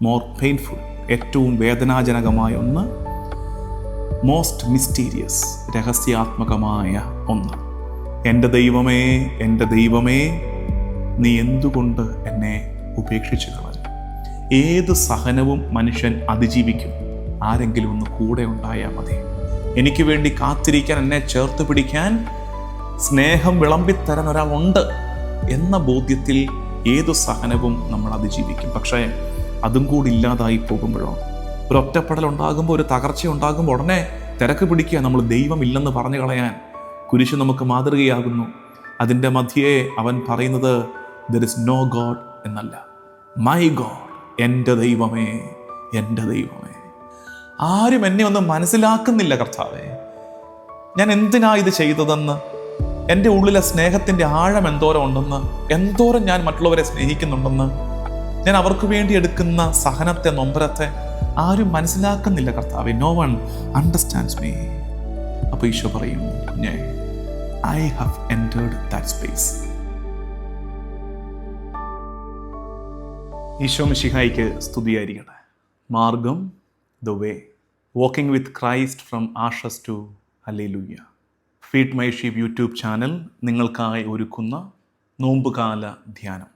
More painful, ഏറ്റവും വേദനാജനകമായ ഒന്ന്, മോസ്റ്റ് മിസ്റ്റീരിയസ്, രഹസ്യാത്മകമായ ഒന്ന്. എൻ്റെ ദൈവമേ, എൻ്റെ ദൈവമേ, നീ എന്തുകൊണ്ട് എന്നെ ഉപേക്ഷിച്ചു കളഞ്ഞു? ഏത് സഹനവും മനുഷ്യൻ അതിജീവിക്കും, ആരെങ്കിലും ഒന്ന് കൂടെ ഉണ്ടായാൽ മതി. എനിക്ക് വേണ്ടി കാത്തിരിക്കാൻ, എന്നെ ചേർത്ത് പിടിക്കാൻ, സ്നേഹം വിളമ്പിത്തരാൻ ഒരാളുണ്ട് എന്ന ബോധ്യത്തിൽ ഏതു സഹനവും നമ്മൾ അതിജീവിക്കും. പക്ഷേ അതും കൂടി ഇല്ലാതായി പോകുമ്പോഴോ, ഒരു ഒറ്റപ്പെടൽ ഉണ്ടാകുമ്പോൾ, ഒരു തകർച്ച ഉണ്ടാകുമ്പോൾ ഉടനെ തിരക്ക് പിടിക്കുക, നമ്മൾ ദൈവമില്ലെന്ന് പറഞ്ഞു കളയാൻ. കുരിശ് നമുക്ക് മാതൃകയാകുന്നു. അതിൻ്റെ മധ്യേ അവൻ പറയുന്നത് there is no God എന്നല്ല, മൈ ഗോഡ്, എൻ്റെ ദൈവമേ, എൻ്റെ ദൈവമേ. ആരും എന്നെ ഒന്നും മനസ്സിലാക്കുന്നില്ല കർത്താവേ, ഞാൻ എന്തിനാ ഇത് ചെയ്തതെന്ന്, എൻ്റെ ഉള്ളിലെ സ്നേഹത്തിൻ്റെ ആഴം എന്തോരം ഉണ്ടെന്ന്, എന്തോരം ഞാൻ മറ്റുള്ളവരെ സ്നേഹിക്കുന്നുണ്ടെന്ന്, ഞാൻ അവർക്ക് വേണ്ടി എടുക്കുന്ന സഹനത്തെ, നൊമ്പരത്തെ ആരും മനസ്സിലാക്കുന്നില്ല കർത്താവേ. No one understands me. അപ്പോൾ ഈശോ പറയും, I have entered that space. Isho മിശിഹായിക്ക് സ്തുതിയായിരിക്കട്ടെ. Margam, the way, walking with Christ from ashes to hallelujah. Feed my sheep YouTube channel നിങ്ങൾക്കായി ഒരുക്കുന്ന നോമ്പുകാല ധ്യാനം.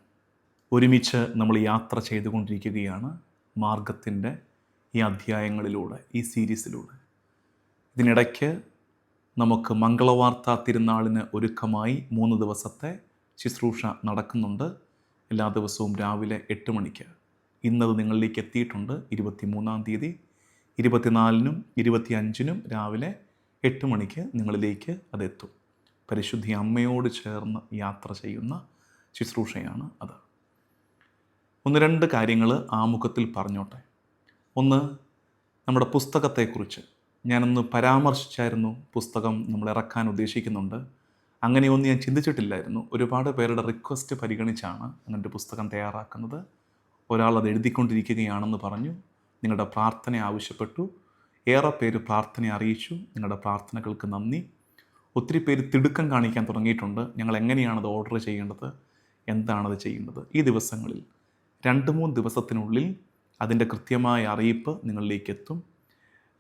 ഒരുമിച്ച് നമ്മൾ യാത്ര ചെയ്തുകൊണ്ടിരിക്കുകയാണ് മാർഗത്തിൻ്റെ ഈ അധ്യായങ്ങളിലൂടെ, ഈ സീരീസിലൂടെ. ഇതിനിടയ്ക്ക് നമുക്ക് മംഗളവാർത്ത തിരുനാളിന് ഒരുക്കമായി 3 ദിവസത്തെ ശുശ്രൂഷ നടക്കുന്നുണ്ട്. എല്ലാ ദിവസവും രാവിലെ 8 മണിക്ക്. ഇന്നത് നിങ്ങളിലേക്ക് എത്തിയിട്ടുണ്ട്. 23-ാം തീയതി, 24-നും 25-നും രാവിലെ 8 മണിക്ക് നിങ്ങളിലേക്ക് അതെത്തും. പരിശുദ്ധി അമ്മയോട് ചേർന്ന് യാത്ര ചെയ്യുന്ന ശുശ്രൂഷയാണ് അത്. 1-2 കാര്യങ്ങൾ ആമുഖത്തിൽ പറഞ്ഞോട്ടെ. ഒന്ന്, നമ്മുടെ പുസ്തകത്തെക്കുറിച്ച് ഞാനൊന്ന് പരാമർശിച്ചായിരുന്നു. പുസ്തകം നമ്മൾ ഇറക്കാൻ ഉദ്ദേശിക്കുന്നുണ്ട്. അങ്ങനെയൊന്നും ഞാൻ ചിന്തിച്ചിട്ടില്ലായിരുന്നു. ഒരുപാട് പേരുടെ റിക്വസ്റ്റ് പരിഗണിച്ചാണ് അങ്ങനൊരു പുസ്തകം തയ്യാറാക്കുന്നത്. ഒരാൾ അത് എഴുതിക്കൊണ്ടിരിക്കുകയാണെന്ന് പറഞ്ഞു. നിങ്ങളുടെ പ്രാർത്ഥന ആവശ്യപ്പെട്ടു. ഏറെ പേര് പ്രാർത്ഥന അറിയിച്ചു. നിങ്ങളുടെ പ്രാർത്ഥനകൾക്ക് നന്ദി. ഒത്തിരി പേര് തിടുക്കം കാണിക്കാൻ തുടങ്ങിയിട്ടുണ്ട്. ഞങ്ങൾ എങ്ങനെയാണത് ഓർഡർ ചെയ്യേണ്ടത്, എന്താണത് ചെയ്യേണ്ടത്. ഈ ദിവസങ്ങളിൽ 2-3 ദിവസത്തിനുള്ളിൽ അതിൻ്റെ കൃത്യമായ അറിയിപ്പ് നിങ്ങളിലേക്ക് എത്തും.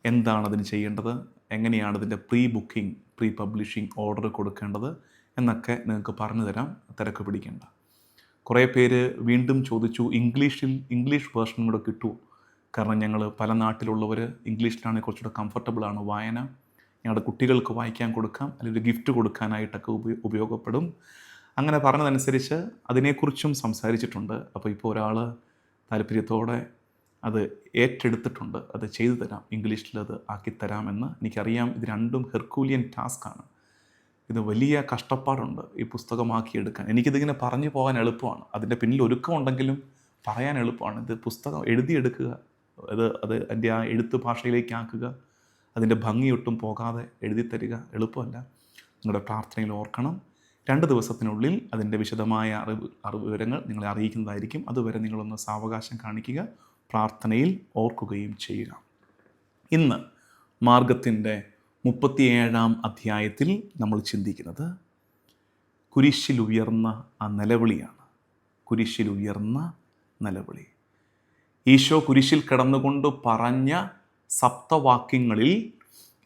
എന്താണതിന് ചെയ്യേണ്ടത്, എങ്ങനെയാണ് ഇതിൻ്റെ pre booking, pre publishing order കൊടുക്കേണ്ടത് എന്നൊക്കെ നിങ്ങൾക്ക് പറഞ്ഞു തരാം. തിരക്ക് പിടിക്കേണ്ട. കുറേ പേര് വീണ്ടും ചോദിച്ചു, ഇംഗ്ലീഷ് വേർഷനും കൂടെ കിട്ടുമോ? കാരണം ഞങ്ങൾ പല നാട്ടിലുള്ളവർ ഇംഗ്ലീഷിലാണെങ്കിൽ കുറച്ചുകൂടെ കംഫർട്ടബിളാണ് വായന. ഞങ്ങളുടെ കുട്ടികൾക്ക് വായിക്കാൻ കൊടുക്കാം, അല്ലെങ്കിൽ ഒരു ഗിഫ്റ്റ് കൊടുക്കാനായിട്ടൊക്കെ ഉപയോഗപ്പെടും. അങ്ങനെ പറഞ്ഞതനുസരിച്ച് അതിനെക്കുറിച്ചും സംസാരിച്ചിട്ടുണ്ട്. അപ്പോൾ ഇപ്പോൾ ഒരാൾ താല്പര്യത്തോടെ അത് ഏറ്റെടുത്തിട്ടുണ്ട്. അത് ചെയ്തു തരാം, ഇംഗ്ലീഷിൽ അത് ആക്കിത്തരാമെന്ന്. എനിക്കറിയാം ഇത് രണ്ടും ഹെർക്കൂലിയൻ ടാസ്ക്കാണ്. ഇത് വലിയ കഷ്ടപ്പാടുണ്ട് ഈ പുസ്തകമാക്കിയെടുക്കാൻ. എനിക്കിതിങ്ങനെ പറഞ്ഞു പോകാൻ എളുപ്പമാണ്. അതിൻ്റെ പിന്നിൽ ഒരുക്കമുണ്ടെങ്കിലും പറയാൻ എളുപ്പമാണ്. ഇത് പുസ്തകം എഴുതിയെടുക്കുക, അത് അതിൻ്റെ ആ എഴുത്ത് ഭാഷയിലേക്ക് ആക്കുക, അതിൻ്റെ ഭംഗിയൊട്ടും പോകാതെ എഴുതിത്തരിക എളുപ്പമല്ല. നിങ്ങളുടെ പ്രാർത്ഥനയിൽ ഓർക്കണം. 2 ദിവസത്തിനുള്ളിൽ അതിൻ്റെ വിശദമായ വിവരങ്ങൾ നിങ്ങളെ അറിയിക്കുന്നതായിരിക്കും. അതുവരെ നിങ്ങളൊന്ന് സാവകാശം കാണിക്കുക, പ്രാർത്ഥനയിൽ ഓർക്കുകയും ചെയ്യുക. ഇന്ന് മാർഗത്തിൻ്റെ 37-ാം അധ്യായത്തിൽ നമ്മൾ ചിന്തിക്കുന്നത് കുരിശിലുയർന്ന ആ നിലവിളിയാണ്. കുരിശിലുയർന്ന നിലവിളി. ഈശോ കുരിശിൽ കിടന്നുകൊണ്ട് പറഞ്ഞ സപ്തവാക്യങ്ങളിൽ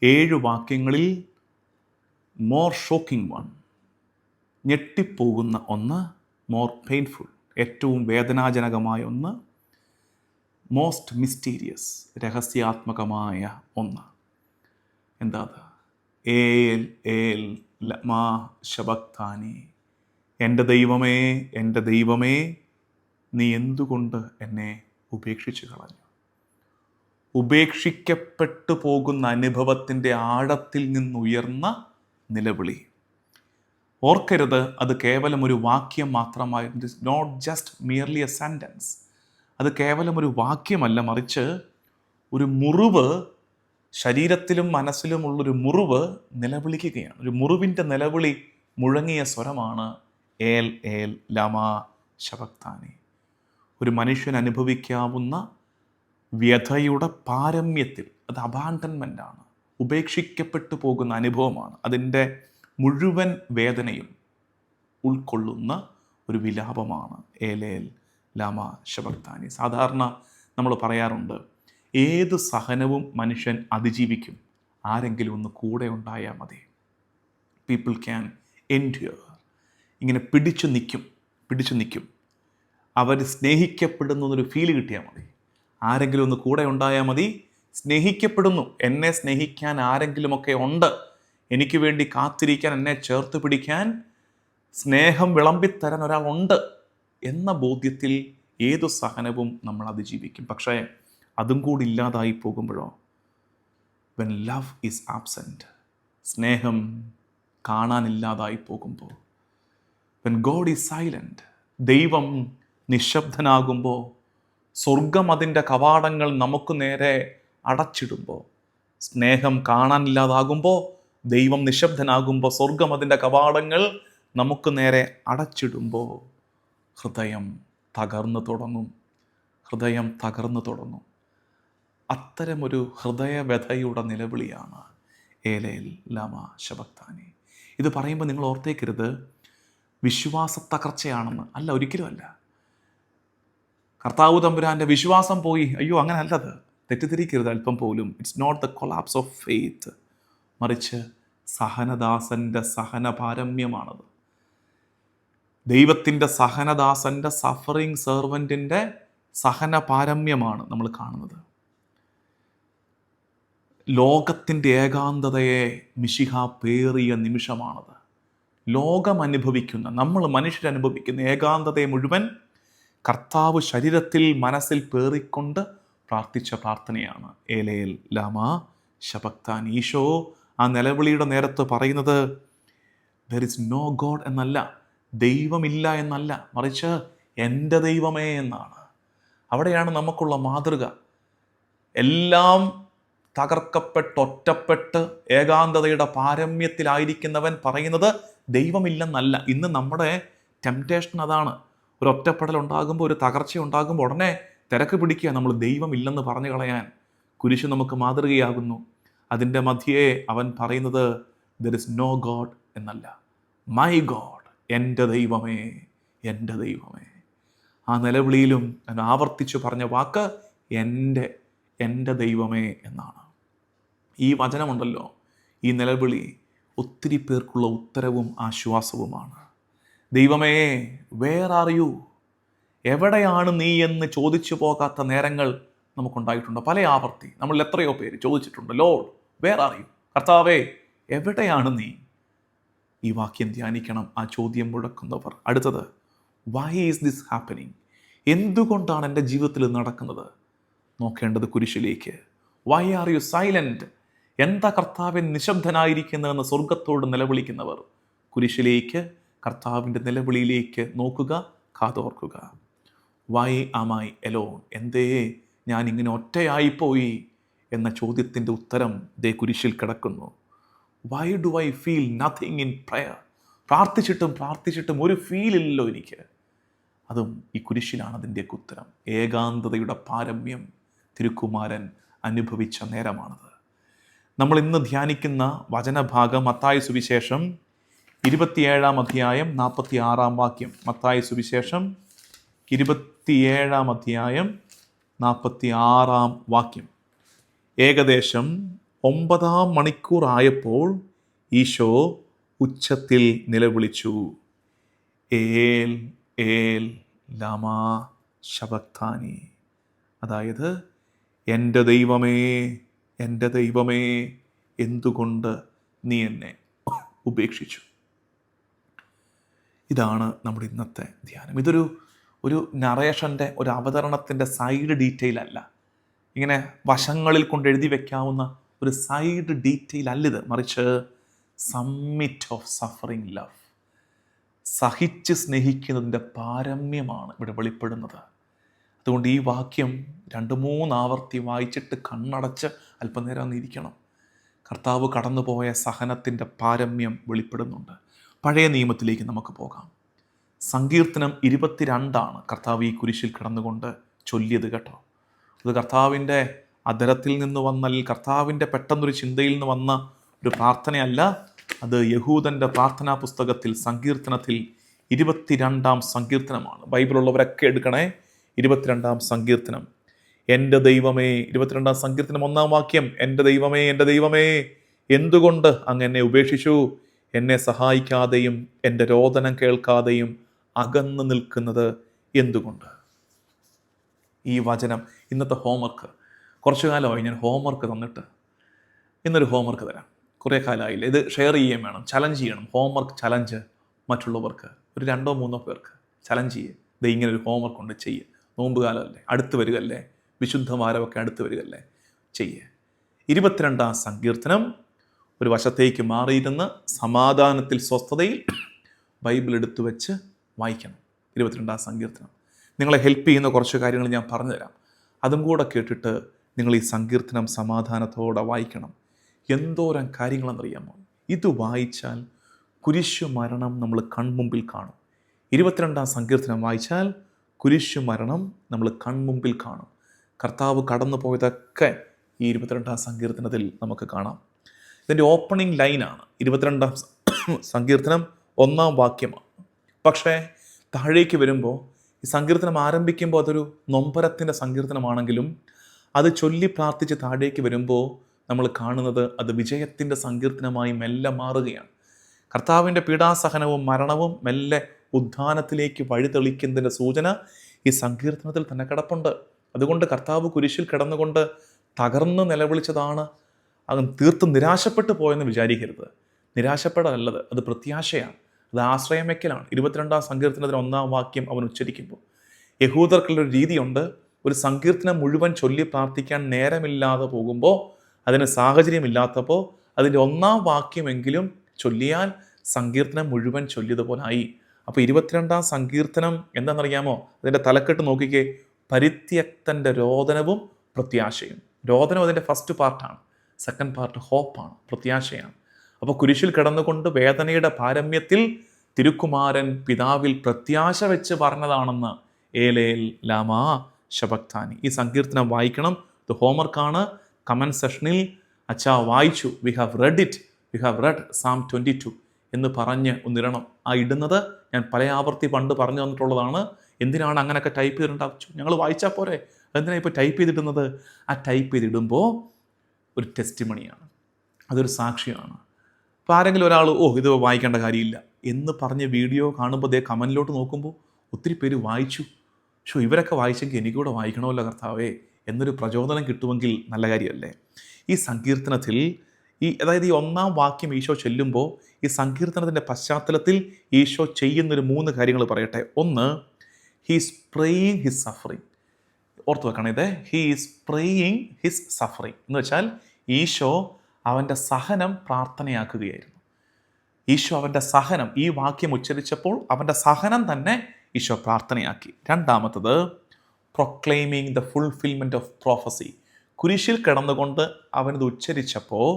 7 വാക്യങ്ങളിൽ മോർ ഷോക്കിംഗ് വൺ, ഞെട്ടിപ്പോകുന്ന ഒന്ന്, മോർ പെയിൻഫുൾ, ഏറ്റവും വേദനാജനകമായ ഒന്ന്, മോസ്റ്റ് മിസ്റ്റീരിയസ്, രഹസ്യാത്മകമായ ഒന്ന്. എന്താ അത്? ഏൽ ഏൽ ലമാ ശബക്താനി, എൻ്റെ ദൈവമേ, എൻ്റെ ദൈവമേ, നീ എന്തുകൊണ്ട് എന്നെ ഉപേക്ഷിച്ചു കളഞ്ഞു? ഉപേക്ഷിക്കപ്പെട്ടു പോകുന്ന അനുഭവത്തിൻ്റെ ആഴത്തിൽ നിന്നുയർന്ന നിലവിളി. ഓർക്കരുത്, അത് കേവലം ഒരു വാക്യം മാത്രമായി. It is not just merely a sentence. അത് കേവലം ഒരു വാക്യമല്ല, മറിച്ച് ഒരു മുറിവ്, ശരീരത്തിലും മനസ്സിലുമുള്ളൊരു മുറിവ് നിലവിളിക്കുകയാണ്. ഒരു മുറിവിൻ്റെ നിലവിളി മുഴങ്ങിയ സ്വരമാണ് ഏൽ ഏൽ ലമാ ശബക്താനി. ഒരു മനുഷ്യൻ അനുഭവിക്കാവുന്ന വ്യഥയുടെ പാരമ്യത്തിൽ അത് അബാൻഡൻമെൻ്റാണ്, ഉപേക്ഷിക്കപ്പെട്ടു പോകുന്ന അനുഭവമാണ്. അതിൻ്റെ മുഴുവൻ വേദനയും ഉൾക്കൊള്ളുന്ന ഒരു വിലാപമാണ് ഏലേൽ ലാമ ശബക്താനി. സാധാരണ നമ്മൾ പറയാറുണ്ട്, ഏത് സഹനവും മനുഷ്യൻ അതിജീവിക്കും, ആരെങ്കിലും ഒന്ന് കൂടെ ഉണ്ടായാൽ മതി. People can endure. ഇങ്ങനെ പിടിച്ചു നിൽക്കും. അവർ സ്നേഹിക്കപ്പെടുന്നൊരു ഫീൽ കിട്ടിയാൽ മതി. ആരെങ്കിലും ഒന്ന് കൂടെ ഉണ്ടായാൽ മതി. സ്നേഹിക്കപ്പെടുന്നു, എന്നെ സ്നേഹിക്കാൻ ആരെങ്കിലുമൊക്കെ ഉണ്ട്, എനിക്ക് വേണ്ടി കാത്തിരിക്കാൻ, എന്നെ ചേർത്ത് പിടിക്കാൻ, സ്നേഹം വിളമ്പിത്തരാൻ ഒരാളുണ്ട് എന്ന ബോധ്യത്തിൽ ഏതു സഹനവും നമ്മൾ അതിജീവിക്കും. പക്ഷേ അതും കൂടി ഇല്ലാതായി പോകുമ്പോഴോ, when love is absent, സ്നേഹം കാണാനില്ലാതായി പോകുമ്പോൾ, when God is silent, ദൈവം നിശബ്ദനാകുമ്പോൾ, സ്വർഗം അതിൻ്റെ കവാടങ്ങൾ നമുക്ക് നേരെ അടച്ചിടുമ്പോൾ, സ്നേഹം കാണാനില്ലാതാകുമ്പോൾ, ദൈവം നിശബ്ദനാകുമ്പോൾ, സ്വർഗം അതിൻ്റെ കവാടങ്ങൾ നമുക്ക് നേരെ അടച്ചിടുമ്പോൾ ഹൃദയം തകർന്നു തുടങ്ങും. അത്തരമൊരു ഹൃദയവ്യഥയുടെ നിലവിളിയാണ് ഏലേൽ ലാമ ശബക്താനി. ഇത് പറയുമ്പോൾ നിങ്ങൾ ഓർത്തേക്കരുത് വിശ്വാസ തകർച്ചയാണെന്ന്. അല്ല, ഒരിക്കലുമല്ല. കർത്താവ് തമ്പുരാൻ്റെ വിശ്വാസം പോയി, അയ്യോ അങ്ങനെ അല്ലത്, തെറ്റിദ്ധരിക്കരുത് അല്പം പോലും. It's not the collapse of faith, മറിച്ച് സഹനദാസൻ്റെ സഹനപാരമ്യമാണത്. ദൈവത്തിൻ്റെ സഹനദാസൻ്റെ, സഫറിങ് സെർവൻറ്റിൻ്റെ സഹനപാരമ്യമാണ് നമ്മൾ കാണുന്നത്. ലോകത്തിൻ്റെ ഏകാന്തതയെ മിശിഹ പേറിയ നിമിഷമാണത്. ലോകം അനുഭവിക്കുന്ന, നമ്മൾ മനുഷ്യരനുഭവിക്കുന്ന ഏകാന്തതയെ മുഴുവൻ കർത്താവ് ശരീരത്തിൽ മനസ്സിൽ പേറിക്കൊണ്ട് പ്രാർത്ഥിച്ച പ്രാർത്ഥനയാണ് ഏലേൽ ലാമ ശബക്താൻ. ഈശോ ആ നിലവിളിയുടെ നേരത്ത് പറയുന്നത് there is no God എന്നല്ല, ദൈവമില്ല എന്നല്ല, മറിച്ച് എൻ്റെ ദൈവമേ എന്നാണ്. അവിടെയാണ് നമുക്കുള്ള മാതൃക. എല്ലാം ഒറ്റപ്പെട്ട് ഏകാന്തതയുടെ പാരമ്യത്തിലായിരിക്കുന്നവൻ പറയുന്നത് ദൈവമില്ലെന്നല്ല. ഇന്ന് നമ്മുടെ ടെംപ്റ്റേഷൻ അതാണ്. ഒരു ഒറ്റപ്പെടൽ ഉണ്ടാകുമ്പോൾ, ഒരു തകർച്ച ഉണ്ടാകുമ്പോൾ ഉടനെ തിരക്ക് പിടിക്കുക നമ്മൾ ദൈവമില്ലെന്ന് പറഞ്ഞു കളയാൻ. കുരിശ് നമുക്ക് മാതൃകയാകുന്നു. അതിൻ്റെ മധ്യേ അവൻ പറയുന്നത് there is no God എന്നല്ല, മൈ ഗോഡ്, എൻ്റെ ദൈവമേ, എൻ്റെ ദൈവമേ. ആ നിലവിളിയിലും ഞാൻ ആവർത്തിച്ചു പറഞ്ഞ വാക്ക് എൻ്റെ ദൈവമേ എന്നാണ്. ഈ വചനമുണ്ടല്ലോ, ഈ നിലവിളി ഒത്തിരി പേർക്കുള്ള ഉത്തരവും ആശ്വാസവുമാണ്. ദൈവമേ, വേർ ആർ യു, എവിടെയാണ് നീ എന്ന് ചോദിച്ചു പോകാത്ത നേരങ്ങൾ നമുക്കുണ്ടായിട്ടുണ്ട്. പല ആവർത്തി നമ്മൾ എത്രയോ പേര് ചോദിച്ചിട്ടുണ്ട്, ലോർഡ് വേർ ആർ യു, കർത്താവേ എവിടെയാണ് നീ. ഈ വാക്യം ധ്യാനിക്കണം, ആ ചോദ്യം മുഴക്കുന്നവർ. അടുത്തത്, വൈ ഈസ് ദിസ് ഹാപ്പനിങ്, എന്തുകൊണ്ടാണ് എൻ്റെ ജീവിതത്തിൽ നടക്കുന്നത്. നോക്കേണ്ടത് കുരിശിലേക്ക്. വൈ ആർ യു സൈലൻറ്റ്, എന്താ കർത്താവിൻ നിശബ്ദനായിരിക്കുന്നതെന്ന് സ്വർഗത്തോട് നിലവിളിക്കുന്നവർ കുരിശിലേക്ക്, കർത്താവിൻ്റെ നിലവിളിയിലേക്ക് നോക്കുക, കാതോർക്കുക. വൈ ആം ഐ എലോൺ, എന്തേ ഞാൻ ഇങ്ങനെ ഒറ്റയായിപ്പോയി എന്ന ചോദ്യത്തിൻ്റെ ഉത്തരം ദേ കുരിശിൽ കിടക്കുന്നു. Why do I feel nothing in prayer, പ്രാർത്ഥിച്ചിട്ടും ഒരു ഫീലില്ലല്ലോ എനിക്ക്. അതും ഈ കുരിശിലാണ് അതിൻ്റെയൊക്കെ ഉത്തരം. ഏകാന്തതയുടെ പാരമ്യം തിരുക്കുമാരൻ അനുഭവിച്ച നേരമാണത്. നമ്മൾ ഇന്ന് ധ്യാനിക്കുന്ന വചനഭാഗം മത്തായി സുവിശേഷം 27-ാം അധ്യായം 46-ാം വാക്യം. മത്തായി സുവിശേഷം 27-ാം അധ്യായം 46-ാം വാക്യം. ഏകദേശം 9-ാം മണിക്കൂർ ആയപ്പോൾ ഈശോ ഉച്ചത്തിൽ നിലവിളിച്ചു, ഏൽ ഏൽ ലാമാ ശബക്താനി. അതായത്, എൻ്റെ ദൈവമേ എന്തുകൊണ്ട് നീ എന്നെ ഉപേക്ഷിച്ചു. ഇതാണ് നമ്മുടെ ഇന്നത്തെ ധ്യാനം. ഒരു നറേഷൻ്റെ, ഒരു അവതരണത്തിൻ്റെ സൈഡ് ഡീറ്റെയിൽ അല്ല, ഇങ്ങനെ വശങ്ങളിൽ കൊണ്ട് എഴുതി വെക്കാവുന്ന ഒരു സൈഡ് ഡീറ്റെയിൽ അല്ലിത്, മറിച്ച് സമ്മിറ്റ് ഓഫ് സഫറിങ് ലവ്, സഹിച്ച് സ്നേഹിക്കുന്നതിൻ്റെ പാരമ്യമാണ് ഇവിടെ വെളിപ്പെടുന്നത്. അതുകൊണ്ട് ഈ വാക്യം 2-3 ആവർത്തി വായിച്ചിട്ട് കണ്ണടച്ച് അല്പനേരം ഒന്നിരിക്കണം. കർത്താവ് കടന്നുപോയ സഹനത്തിൻ്റെ പാരമ്യം വെളിപ്പെടുന്നുണ്ട്. പഴയ നിയമത്തിലേക്ക് നമുക്ക് പോകാം. സങ്കീർത്തനം 22 കർത്താവ് ഈ കുരിശിൽ കിടന്നുകൊണ്ട് ചൊല്ലിയത് കേട്ടോ. അത് കർത്താവിൻ്റെ അധരത്തിൽ നിന്ന് വന്ന, അല്ലെങ്കിൽ കർത്താവിൻ്റെ പെട്ടെന്നൊരു ചിന്തയിൽ നിന്ന് വന്ന ഒരു പ്രാർത്ഥനയല്ല. അത് യഹൂദൻ്റെ പ്രാർത്ഥനാ പുസ്തകത്തിൽ സങ്കീർത്തനത്തിൽ 22-ാം സങ്കീർത്തനമാണ്. ബൈബിളുള്ളവരൊക്കെ എടുക്കണേ. 22-ാം സങ്കീർത്തനം. എൻ്റെ ദൈവമേ, 22 സങ്കീർത്തനം 1 വാക്യം, എൻ്റെ ദൈവമേ, എൻ്റെ ദൈവമേ, എന്തുകൊണ്ട് അങ്ങ് എന്നെ ഉപേക്ഷിച്ചു? എന്നെ സഹായിക്കാതെയും എൻ്റെ രോദനം കേൾക്കാതെയും അകന്നു നിൽക്കുന്നത് എന്തുകൊണ്ട്? ഈ വചനം ഇന്നത്തെ ഹോംവർക്ക്. കുറച്ചു കാലമായി ഞാൻ ഹോംവർക്ക് തന്നിട്ട് ഇന്നൊരു ഹോംവർക്ക് തരാം. കുറേ കാലമായില്ല, ഇത് ഷെയർ ചെയ്യുകയും വേണം, ചലഞ്ച് ചെയ്യണം. ഹോംവർക്ക് ചലഞ്ച് മറ്റുള്ളവർക്ക്, ഒരു 2-3 പേർക്ക് ചലഞ്ച് ചെയ്യുക. ഇത് ഇങ്ങനെ ഒരു ഹോംവർക്ക് ഉണ്ട്, ചെയ്യുക. നോമ്പ് കാലമല്ലേ, അടുത്ത് വരികയല്ലേ, വിശുദ്ധ വാരമൊക്കെ അടുത്ത് വരികയല്ലേ, ചെയ്യുക. 22 സങ്കീർത്തനം ഒരു വശത്തേക്ക് മാറിയിരുന്ന് സമാധാനത്തിൽ സ്വസ്ഥതയിൽ ബൈബിൾ എടുത്തു വെച്ച് വായിക്കണം. 22 സങ്കീർത്തനം നിങ്ങളെ ഹെൽപ്പ് ചെയ്യുന്ന കുറച്ച് കാര്യങ്ങൾ ഞാൻ പറഞ്ഞുതരാം. അതും കൂടെ കേട്ടിട്ട് നിങ്ങൾ ഈ സങ്കീർത്തനം സമാധാനത്തോടെ വായിക്കണം. എന്തോരം കാര്യങ്ങളെന്നറിയാമോ? ഇത് വായിച്ചാൽ കുരിശു മരണം നമ്മൾ കൺമുമ്പിൽ കാണും. 22 സങ്കീർത്തനം വായിച്ചാൽ കുരിശു മരണം നമ്മൾ കൺമുമ്പിൽ കാണും. കർത്താവ് കടന്നു പോയതൊക്കെ ഈ 22 സങ്കീർത്തനത്തിൽ നമുക്ക് കാണാം. ഇതിൻ്റെ ഓപ്പണിംഗ് ലൈനാണ് 22 സങ്കീർത്തനം 1 വാക്യമാണ്. പക്ഷേ താഴേക്ക് വരുമ്പോൾ ഈ സങ്കീർത്തനം ആരംഭിക്കുമ്പോൾ അതൊരു നൊമ്പരത്തിൻ്റെ സങ്കീർത്തനമാണെങ്കിലും അത് ചൊല്ലി പ്രാർത്ഥിച്ച് താഴേക്ക് വരുമ്പോൾ നമ്മൾ കാണുന്നത് അത് വിജയത്തിൻ്റെ സങ്കീർത്തനമായി മെല്ലെ മാറുകയാണ്. കർത്താവിൻ്റെ പീഡാസഹനവും മരണവും മെല്ലെ ഉദ്ധാനത്തിലേക്ക് വഴിതെളിക്കുന്നതിൻ്റെ സൂചന ഈ സങ്കീർത്തനത്തിൽ തന്നെ കിടപ്പുണ്ട്. അതുകൊണ്ട് കർത്താവ് കുരിശിൽ കിടന്നുകൊണ്ട് തകർന്ന് നിലവിളിച്ചതാണ്. അത് തീർത്തും നിരാശപ്പെട്ടു പോയെന്ന് വിചാരിക്കരുത്. നിരാശപ്പെടലല്ലത്, അത് പ്രത്യാശയാണ്, അത് ആശ്രയം വയ്ക്കലാണ്. 22 സങ്കീർത്തനത്തിന് 1 വാക്യം അവൻ ഉച്ചരിക്കുമ്പോൾ യഹൂദർക്കുള്ളൊരു രീതിയുണ്ട്. ഒരു സങ്കീർത്തനം മുഴുവൻ ചൊല്ലി പ്രാർത്ഥിക്കാൻ നേരമില്ലാതെ പോകുമ്പോൾ, അതിന് സാഹചര്യമില്ലാത്തപ്പോൾ അതിൻ്റെ 1 വാക്യമെങ്കിലും ചൊല്ലിയാൽ സങ്കീർത്തനം മുഴുവൻ ചൊല്ലിയതുപോലായി. അപ്പോൾ 22 സങ്കീർത്തനം എന്താണെന്നറിയാമോ? അതിൻ്റെ തലക്കെട്ട് നോക്കിക്കേ, പരിത്യക്തൻ്റെ രോദനവും പ്രത്യാശയും. രോദനം അതിൻ്റെ ഫസ്റ്റ് പാർട്ടാണ്, സെക്കൻഡ് പാർട്ട് ഹോപ്പാണ്, പ്രത്യാശയാണ്. അപ്പോൾ കുരിശിൽ കിടന്നുകൊണ്ട് വേദനയുടെ പാരമ്യത്തിൽ തിരുക്കുമാരൻ പിതാവിൽ പ്രത്യാശ വെച്ച് പറഞ്ഞതാണെന്ന് ഏലേൽ ലാമാ ശബക്താനി. ഈ സങ്കീർത്തനം വായിക്കണം. ഇത് ഹോംവർക്കാണ്. കമൻറ്റ് സെഷനിൽ അച്ഛാ വായിച്ചു, വി ഹാവ് റെഡ് സാം 22 എന്ന് പറഞ്ഞ് ഒന്നിടണം. ആ ഇടുന്നത് ഞാൻ പല ആവർത്തി പണ്ട് പറഞ്ഞു തന്നിട്ടുള്ളതാണ്. എന്തിനാണ് അങ്ങനെയൊക്കെ ടൈപ്പ് ചെയ്തിട്ടുണ്ടാവും? ഞങ്ങൾ വായിച്ചാൽ പോരെ, എന്തിനാണ് ഇപ്പോൾ ടൈപ്പ് ചെയ്തിടുന്നത്? ആ ടൈപ്പ് ചെയ്തിടുമ്പോൾ ഒരു ടെസ്റ്റിമണിയാണ്, അതൊരു സാക്ഷിയാണ്. അപ്പോൾ ആരെങ്കിലും ഒരാൾ ഇത് വായിക്കേണ്ട കാര്യമില്ല എന്ന് പറഞ്ഞ് വീഡിയോ കാണുമ്പോൾ അതേ കമൻറ്റിലോട്ട് നോക്കുമ്പോൾ ഒത്തിരി പേര് വായിച്ചു, ഇവരൊക്കെ വായിച്ചെങ്കിൽ എനിക്കൂടെ വായിക്കണമല്ലോ കർത്താവേ എന്നൊരു പ്രചോദനം കിട്ടുമെങ്കിൽ നല്ല കാര്യമല്ലേ? ഈ സങ്കീർത്തനത്തിൽ അതായത് ഈ 1 വാക്യം ഈശോ ചെല്ലുമ്പോൾ ഈ സങ്കീർത്തനത്തിൻ്റെ പശ്ചാത്തലത്തിൽ ഈശോ ചെയ്യുന്നൊരു 3 കാര്യങ്ങൾ പറയട്ടെ. ഒന്ന്, ഹീസ് പ്രേയിങ് ഹിസ് സഫറിങ്. ഓർത്ത് വെക്കണം, ഇത് ഹീസ് പ്രേയിങ് ഹിസ് സഫറിങ് എന്ന് വെച്ചാൽ ഈശോ അവൻ്റെ സഹനം പ്രാർത്ഥനയാക്കുകയായിരുന്നു. ഈശോ അവൻ്റെ സഹനം, ഈ വാക്യം ഉച്ചരിച്ചപ്പോൾ അവൻ്റെ സഹനം തന്നെ ഈശോ പ്രാർത്ഥനയാക്കി. രണ്ടാമത്തത്, proclaiming the fulfilment of prophecy. കുരിശിൽ കിടന്നുകൊണ്ട് അവനത് ഉച്ചരിച്ചപ്പോൾ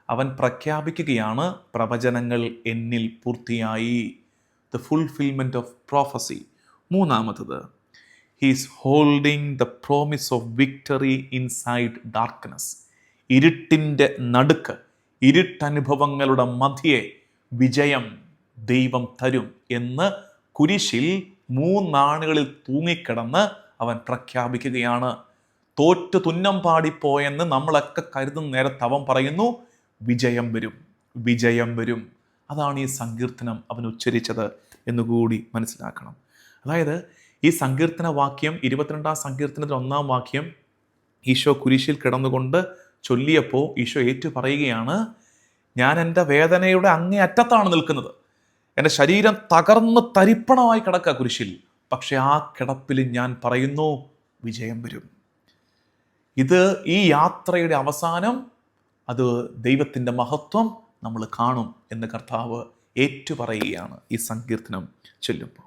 അവൻ പ്രഖ്യാപിക്കുകയാണ്, പ്രവചനങ്ങൾ എന്നിൽ പൂർത്തിയായി. The fulfilment of prophecy. മൂന്നാമത്തത്, he's holding the promise of victory inside darkness. ഇരുട്ടിൻ്റെ നടുക്ക്, ഇരുട്ടനുഭവങ്ങളുടെ മധ്യേ വിജയം ദൈവം തരും എന്ന് കുരിശിൽ 3 നാളുകളിൽ തൂങ്ങിക്കിടന്ന് അവൻ പ്രഖ്യാപിക്കുകയാണ്. തോറ്റു തുന്നം പാടിപ്പോയെന്ന് നമ്മളൊക്കെ കരുതുന്ന നേരത്ത് അവൻ പറയുന്നു, വിജയം വരും, വിജയം വരും. അതാണ് ഈ സങ്കീർത്തനം അവൻ ഉച്ചരിച്ചത് എന്നുകൂടി മനസ്സിലാക്കണം. അതായത് ഈ സങ്കീർത്തന വാക്യം 22 സങ്കീർത്തനത്തിൽ 1 വാക്യം ഈശോ കുരിശിൽ കിടന്നുകൊണ്ട് ചൊല്ലിയപ്പോൾ ഈശോ ഏറ്റു പറയുകയാണ്, ഞാൻ എൻ്റെ വേദനയുടെ അങ്ങേ അറ്റത്താണ് നിൽക്കുന്നത്, എൻ്റെ ശരീരം തകർന്ന് തരിപ്പണമായി കിടക്കുക കുരിശിൽ, പക്ഷെ ആ കിടപ്പിൽ ഞാൻ പറയുന്നു വിജയം വരും. ഇത് ഈ യാത്രയുടെ അവസാനം അത് ദൈവത്തിൻ്റെ മഹത്വം നമ്മൾ കാണും എന്ന് കർത്താവ് ഏറ്റുപറയുകയാണ് ഈ സങ്കീർത്തനം ചൊല്ലുമ്പോൾ.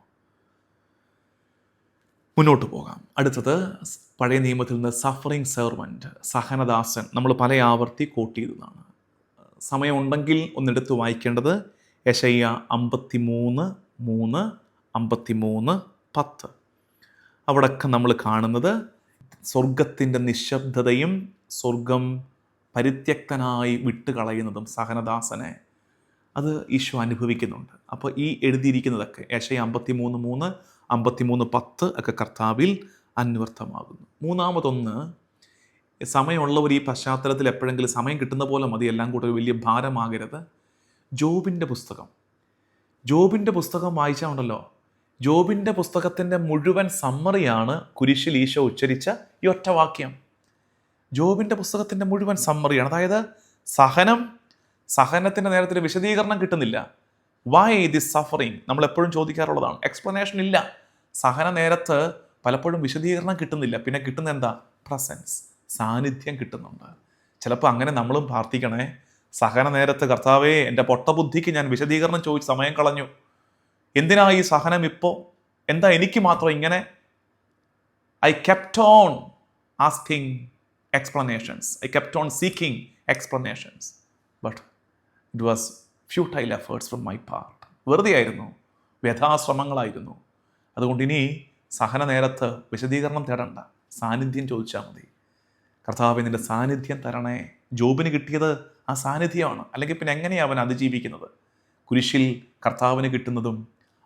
മുന്നോട്ട് പോകാം. അടുത്തത് പഴയ നിയമത്തിൽ നിന്ന് സഫറിങ് സെർവൻറ്റ്, സഹനദാസൻ. നമ്മൾ പല ആവർത്തി കോട്ട് ചെയ്തതാണ്. സമയമുണ്ടെങ്കിൽ ഒന്നെടുത്ത് വായിക്കേണ്ടത് യെശയ്യാ 53:3, 53:10. അവിടെയൊക്കെ നമ്മൾ കാണുന്നത് സ്വർഗത്തിൻ്റെ നിശബ്ദതയും സ്വർഗം പരിത്യക്തനായി വിട്ടുകളയുന്നതും സഹനദാസനെ അത് ഈശോ അനുഭവിക്കുന്നുണ്ട്. അപ്പോൾ ഈ എഴുതിയിരിക്കുന്നതൊക്കെ യെശയ്യാ 53:3, 53:10 ഒക്കെ കർത്താവിൽ അന്വർത്ഥമാകുന്നു. മൂന്നാമതൊന്ന്, സമയമുള്ളവർ ഈ പശ്ചാത്തലത്തിൽ എപ്പോഴെങ്കിലും സമയം കിട്ടുന്ന പോലെ മതി, എല്ലാം കൂടെ ഒരു വലിയ ഭാരമാകരുത്. ജോബിൻ്റെ പുസ്തകം വായിച്ചാൽ ഉണ്ടല്ലോ, ജോബിൻ്റെ പുസ്തകത്തിൻ്റെ മുഴുവൻ സമ്മറിയാണ് കുരിശിൽ ഈശോ ഉച്ചരിച്ച ഈ ഒറ്റ വാക്യം. ജോബിൻ്റെ പുസ്തകത്തിൻ്റെ മുഴുവൻ സമ്മറിയാണ്. അതായത് സഹനത്തിൻ്റെ നേരത്തിൽ വിശദീകരണം കിട്ടുന്നില്ല. വൈ ദിസ് സഫറിങ് നമ്മൾ എപ്പോഴും ചോദിക്കാറുള്ളതാണ്. എക്സ്പ്ലനേഷൻ ഇല്ല. സഹന നേരത്ത് പലപ്പോഴും വിശദീകരണം കിട്ടുന്നില്ല. പിന്നെ കിട്ടുന്ന എന്താ? പ്രസൻസ്, സാന്നിധ്യം കിട്ടുന്നുണ്ട്. ചിലപ്പോൾ അങ്ങനെ നമ്മളും പ്രാർത്ഥിക്കണേ, സഹന നേരത്ത് കർത്താവേ എൻ്റെ പൊട്ടബുദ്ധിക്ക് ഞാൻ വിശദീകരണം ചോദിച്ച് സമയം കളഞ്ഞു, എന്തിനാ ഈ സഹനം ഇപ്പോൾ, എന്താ എനിക്ക് മാത്രം ഇങ്ങനെ? I kept on asking explanations, I kept on seeking explanations, but it was futile efforts from my part. വെറുതെ ആയിരുന്നു, വ്യഥാശ്രമങ്ങളായിരുന്നു. അതുകൊണ്ട് ഇനി സഹന നേരത്ത് വിശദീകരണം തേടണ്ട, സാന്നിധ്യം ചോദിച്ചാൽ മതി. കർത്താവേ നിൻ്റെ സാന്നിധ്യം തരണേ. ജോബിന് കിട്ടിയത് ആ സാന്നിധ്യമാണ്. അല്ലെങ്കിൽ പിന്നെ എങ്ങനെയാണ് അവൻ അതിജീവിക്കുന്നത്? കുരിശിൽ കർത്താവിന് കിട്ടുന്നതും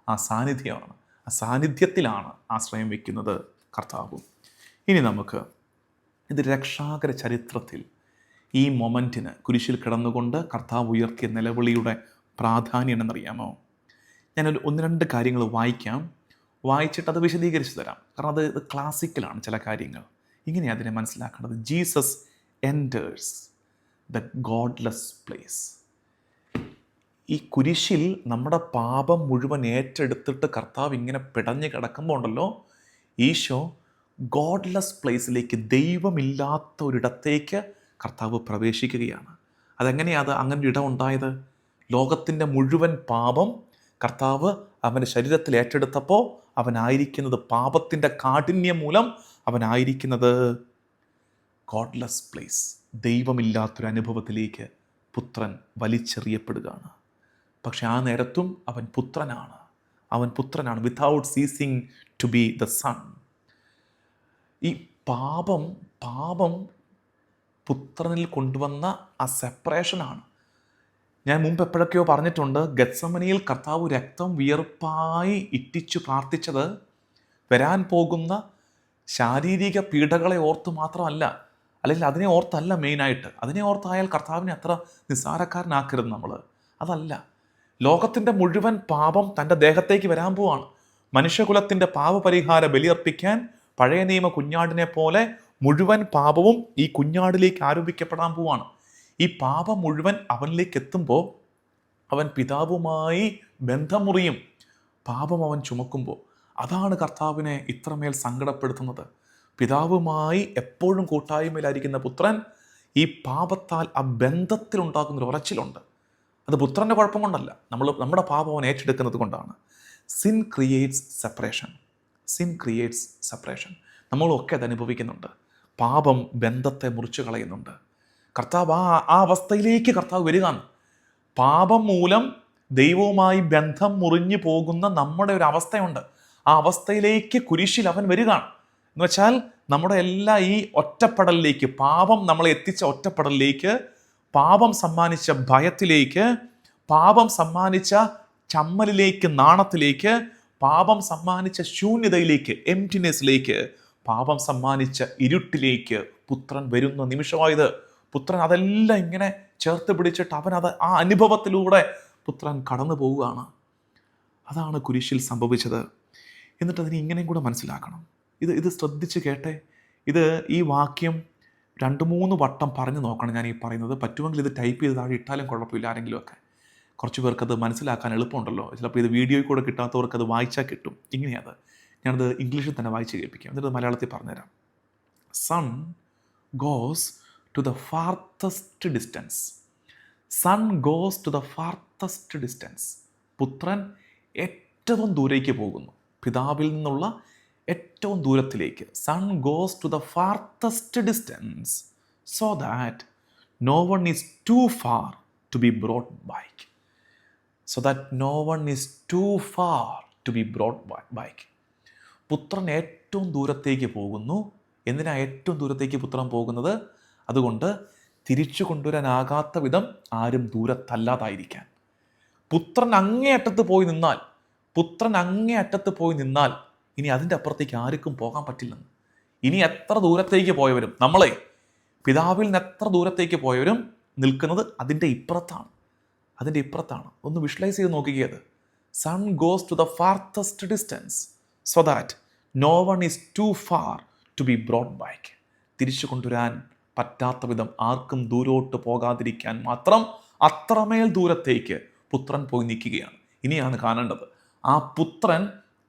ആ സാന്നിധ്യമാണ്. ആ സാന്നിധ്യത്തിലാണ് ആശ്രയം വയ്ക്കുന്നത് കർത്താവും. ഇനി നമുക്ക് ഇത് രക്ഷാകര ചരിത്രത്തിൽ ഈ മൊമെൻറ്റിന് കുരിശിൽ കിടന്നുകൊണ്ട് കർത്താവ് ഉയർത്തിയ നിലവിളിയുടെ പ്രാധാന്യം എന്നറിയാമോ? ഞാനൊരു 1-2 കാര്യങ്ങൾ വായിച്ചിട്ട് അത് വിശദീകരിച്ച് തരാം. കാരണം അത് ക്ലാസിക്കലാണ് ചില കാര്യങ്ങൾ. ഇങ്ങനെയാണ് അതിനെ മനസ്സിലാക്കേണ്ടത്. Jesus enters the godless place. ഈ കുരിശിൽ നമ്മുടെ പാപം മുഴുവൻ ഏറ്റെടുത്തിട്ട് കർത്താവ് ഇങ്ങനെ പിടഞ്ഞ് കിടക്കുമ്പോൾ ഉണ്ടല്ലോ, ഈശോ ഗോഡ്ലെസ് പ്ലേസിലേക്ക്, ദൈവമില്ലാത്ത ഒരിടത്തേക്ക് കർത്താവ് പ്രവേശിക്കുകയാണ്. അതെങ്ങനെയാണ് അങ്ങനെ ഒരു ഇടം ഉണ്ടായത്? ലോകത്തിൻ്റെ മുഴുവൻ പാപം കർത്താവ് അവൻ്റെ ശരീരത്തിൽ ഏറ്റെടുത്തപ്പോൾ അവനായിരിക്കുന്നത്, പാപത്തിൻ്റെ കാഠിന്യം മൂലം അവനായിരിക്കുന്നത് ഗോഡ്ലെസ് പ്ലേസ്, ദൈവമില്ലാത്തൊരു അനുഭവത്തിലേക്ക് പുത്രൻ വലിച്ചെറിയപ്പെടുകയാണ്. പക്ഷെ ആ നേരത്തും അവൻ പുത്രനാണ്, without ceasing to be the son. ഈ പാപം പുത്രനിൽ കൊണ്ടുവന്ന ആ സെപ്പറേഷനാണ്. ഞാൻ മുമ്പ് എപ്പോഴൊക്കെയോ പറഞ്ഞിട്ടുണ്ട്, ഗത്സമനിയിൽ കർത്താവ് രക്തം വിയർപ്പായി ഇറ്റിച്ചു പ്രാർത്ഥിച്ചത് വരാൻ പോകുന്ന ശാരീരിക പീഡകളെ ഓർത്ത് മാത്രമല്ല, അല്ലെങ്കിൽ അതിനെ ഓർത്തല്ല മെയിനായിട്ട്. അതിനെ ഓർത്തായാൽ കർത്താവിനെ അത്ര നിസ്സാരക്കാരനാക്കരുത് നമ്മൾ. അതല്ല, ലോകത്തിൻ്റെ മുഴുവൻ പാപം തൻ്റെ ദേഹത്തേക്ക് വരാൻ പോവാണ്. മനുഷ്യകുലത്തിൻ്റെ പാപപരിഹാര ബലിയർപ്പിക്കാൻ പഴയ നിയമ കുഞ്ഞാടിനെ പോലെ മുഴുവൻ പാപവും ഈ കുഞ്ഞാടിലേക്ക് ആരോപിക്കപ്പെടാൻ പോവാണ്. ഈ പാപം മുഴുവൻ അവനിലേക്ക് എത്തുമ്പോൾ അവൻ പിതാവുമായി ബന്ധം മുറിയും. പാപം അവൻ ചുമക്കുമ്പോൾ അതാണ് കർത്താവിനെ ഇത്രമേൽ സങ്കടപ്പെടുത്തുന്നത്. പിതാവുമായി എപ്പോഴും കൂട്ടായ്മയിലായിരിക്കുന്ന പുത്രൻ ഈ പാപത്താൽ ആ ബന്ധത്തിലുണ്ടാകുന്നൊരു ഉറച്ചിലുണ്ട്. അത് പുത്രൻ്റെ കുഴപ്പം കൊണ്ടല്ല, നമ്മുടെ പാപം അവൻ ഏറ്റെടുക്കുന്നത് കൊണ്ടാണ്. Sin creates separation. നമ്മളൊക്കെ അത് അനുഭവിക്കുന്നുണ്ട്. പാപം ബന്ധത്തെ മുറിച്ചു കളയുന്നുണ്ട്. കർത്താവ് ആ അവസ്ഥയിലേക്ക് കർത്താവ് വരികയാണ്. പാപം മൂലം ദൈവവുമായി ബന്ധം മുറിഞ്ഞു പോകുന്ന നമ്മുടെ ഒരു അവസ്ഥയുണ്ട്. ആ അവസ്ഥയിലേക്ക് കുരിശിൽ അവൻ വരികയാണ്. എന്ന് വെച്ചാൽ നമ്മുടെ എല്ലാ ഈ ഒറ്റപ്പെടലിലേക്ക്, പാപം നമ്മളെ എത്തിച്ച ഒറ്റപ്പെടലിലേക്ക്, പാപം സമ്മാനിച്ച ഭയത്തിലേക്ക്, പാപം സമ്മാനിച്ച ചമ്മലിലേക്ക്, നാണത്തിലേക്ക്, പാപം സമ്മാനിച്ച ശൂന്യതയിലേക്ക്, എംപ്റ്റിനെസ്സിലേക്ക്, പാപം സമ്മാനിച്ച ഇരുട്ടിലേക്ക് പുത്രൻ വരുന്ന നിമിഷമായത്. പുത്രൻ അതെല്ലാം ഇങ്ങനെ ചേർത്ത് പിടിച്ചിട്ട് ആ അനുഭവത്തിലൂടെ പുത്രൻ കടന്നു പോവുകയാണ്. അതാണ് കുരിശിൽ സംഭവിച്ചത്. എന്നിട്ട് അതിനെ ഇങ്ങനെയും കൂടെ മനസ്സിലാക്കണം. ഇത് ശ്രദ്ധിച്ച് കേട്ടെ. ഈ വാക്യം 2-3 വട്ടം പറഞ്ഞു നോക്കണം ഞാൻ ഈ പറയുന്നത്. പറ്റുമെങ്കിൽ ഇത് ടൈപ്പ് ചെയ്ത് താഴെ ഇട്ടാലും കുഴപ്പമില്ല. ആരെങ്കിലുമൊക്കെ, കുറച്ച് പേർക്ക് അത് മനസ്സിലാക്കാൻ എളുപ്പമുണ്ടല്ലോ. ചിലപ്പോൾ ഇത് വീഡിയോയിൽ കൂടെ കിട്ടാത്തവർക്ക് അത് വായിച്ചാൽ കിട്ടും. ഇങ്ങനെയാണ്. ഞാനത് ഇംഗ്ലീഷിൽ തന്നെ വായിച്ച് കേൾപ്പിക്കാം, എന്നിട്ട് മലയാളത്തിൽ പറഞ്ഞുതരാം. Son goes to the farthest distance. പുത്രൻ ഏറ്റവും ദൂരേക്ക് പോകുന്നു, പിതാവിൽ നിന്നുള്ള ഏറ്റവും ദൂരത്തിലേക്ക്. Son goes to the farthest distance so that no one is too far to be brought back. പുത്രൻ ഏറ്റവും ദൂരത്തേക്ക് പോകുന്നു. എന്തിനാ ഏറ്റവും ദൂരത്തേക്ക് പുത്രൻ പോകുന്നത്? അതുകൊണ്ട് തിരിച്ചു കൊണ്ടുവരാനാകാത്ത വിധം ആരും ദൂരത്തല്ലാതായിരിക്കാൻ. പുത്രൻ അങ്ങേയറ്റത്ത് പോയി നിന്നാൽ ഇനി അതിൻ്റെ അപ്പുറത്തേക്ക് ആർക്കും പോകാൻ പറ്റില്ലെന്ന്. ഇനി എത്ര ദൂരത്തേക്ക് പോയവരും, നമ്മളെ പിതാവിൽ നിന്ന് എത്ര ദൂരത്തേക്ക് പോയവരും നിൽക്കുന്നത് അതിൻ്റെ ഇപ്പുറത്താണ്. ഒന്ന് വിഷ്വലൈസ് ചെയ്ത് നോക്കിയത്. Son goes to the farthest distance so that no one is too far to be brought back. തിരിച്ചു കൊണ്ടുവരാൻ പറ്റാത്ത വിധം ആർക്കും ദൂരോട്ട് പോകാതിരിക്കാൻ മാത്രം അത്രമേൽ ദൂരത്തേക്ക് പുത്രൻ പോയി നിൽക്കുകയാണ്. ഇനിയാണ് കാണേണ്ടത്, ആ പുത്രൻ